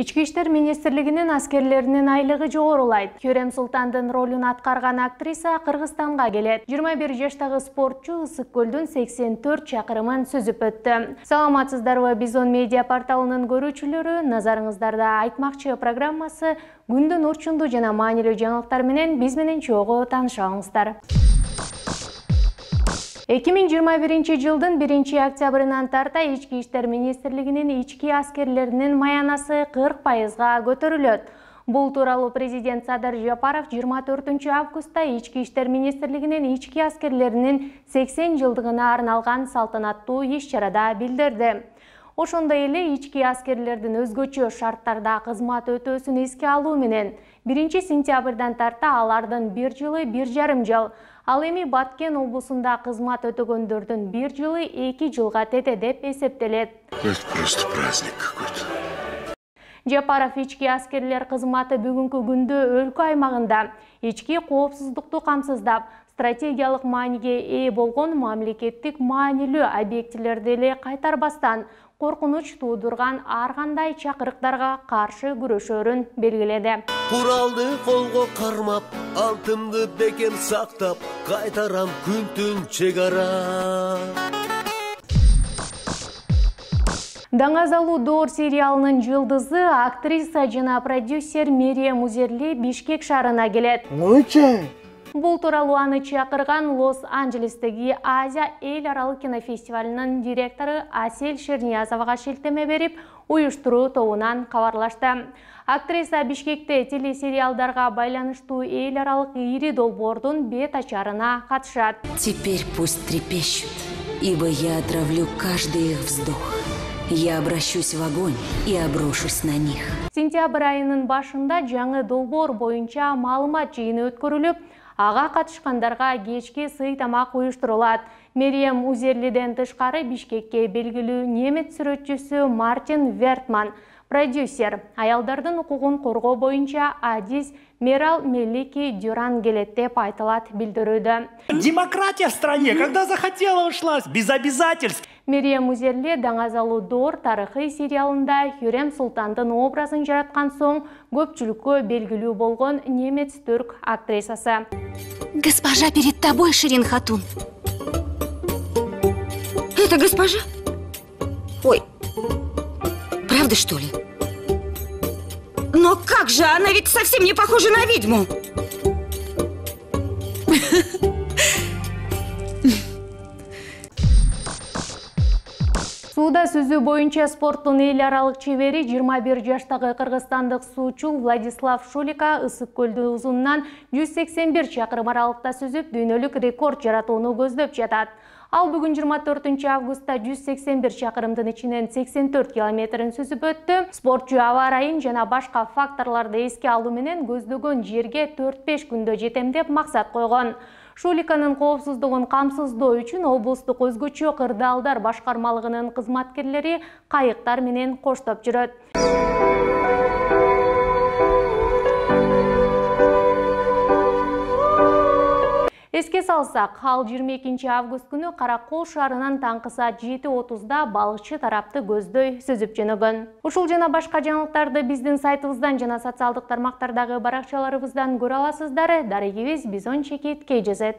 Ички иштер министрлигинин аскерлеринин айлыгы жогорулайт. Хюрем Султандын ролун аткарган актриса Кыргызстанга келет. 21 жаштагы спортчу Ысык көлдүн 84 чакырымын сүзүп өттү. Саламатсыздарбы, Бизон медиа порталынын көрүүчүлөрү, назарыңыздарда Айтмакчы программасы күндүн урчундуу жана маанилүү жаңылыктар менен биз менен чогуу таанышыңыздар. 2021 жылдын 1 октябрынан тарта Ички иштер министрлигинин ички аскерлеринин маянасы 40%га көтөрүлөт. Бул тууралуу президент Садыр Жапаров 24 августта Ички иштер министрлигинин ички аскерлеринин 80 жылдыгына арналган салтанаттуу иш-чарада билдирди. Ошондой эле ички аскерлердин өзгөчө шарттарда кызмат өтөөсүн эске алуу менен 1 сентябрдан тарта алардын 1 жылы 1,5 жыл, ал эми Баткен облусунда кызмат өтөгөндөрдүн 1 жылы 2 жылга тете деп эсептелет. Это просто праздник какой-то. Жапаров ички аскерлер кызматы бүгүнкү күндө өлкө аймагында ички коопсуздукту камсыздап, стратегиялык мааниге ээ болгон мамлекеттик маанилүү объектилерди эле кайтарбастан коркунуч туудурган ар кандай чакырыктарга каршы күрөшөрүн белгиледи. Куралды колго кармап, алтымды бекем сактап, кайтарам күнтүн чегара. Даңазалуу Доор сериалынын жылдызы актриса жана продюсер Мерием Узерли Бишкек шаарына келет. Бул тууралуу аны чакырган Лос-Анджелестеги Азия эл аралык кинофестивалынын директору Асель Шерниязовага шилтеме берип, уюштуруу тобунан кабарлашты. Актриса Бишкекте телесериалдарга байланыштуу эл аралык ири долбоордун бет ачарына катышат. Теперь пусть трепещут, ибо я отравлю каждый их вздох. Я обращусь в огонь и обрушусь на них. Сентябрь айынын башында жаңы долбоор боюнча маалымат жыйыны өткөрүлүп, ага катышкандарга кечки сый тамак уюштурулат. Мерием Узерлиден тышкары Бишкекке белгилүү немец сүрөтчүсү Мартин Вертман, продюсер, аялдардын укугун коргоо боюнча адис Мерал Мелики Дюран келет деп айтылат билдирүүдө. Демократия в стране, когда захотела, ушла, без обязательств. Мерием Узерли Даңазалуу Доор тарыхый сериалында Хюрем Султандын образын жараткан соң көпчүлүккө белгилүү болгон немец-түрк актрисасы. Госпожа перед тобой, Ширин Хатун. Это госпожа? Ой, правда что ли? Но как же, она ведь совсем не похожа на ведьму. Сууда сүзүү боюнча спорттун эл аралык чебери 21 жаштагы кыргызстандык суучу Владислав Шулика Ысык көлдүн узунунан 181 чакырым аралыкта сүзүп, дүйнөлүк рекорд жаратууну көздөп жатат. Ал бүгүн 24 августта 181 чакырымдын ичинен 84 километрин сүзүп өттү. Спортчу аба ырайын жана башка факторлорду эске алуу менен көздөгөн жерге 4-5 күндө жетем деп максат койгон. Шуликанын коопсуздугун камсыздоо үчүн облустук өзгөчө кырдаалдар башкармалыгынын кызматкерлери кайыктар менен коштоп жүрөт. Эске салсак, ал 22 август күнү Каракол шаарынан таңкы саат 7:30да балыкчы тарапты көздөй сүзүп жөнөгөн. Ушул жана башка жаңылыктарды биздин сайтыбыздан жана социалдык тармактардагы баракчаларыбыздан көрө аласыздар. Дарегибиз Бизон Чекит KJZ.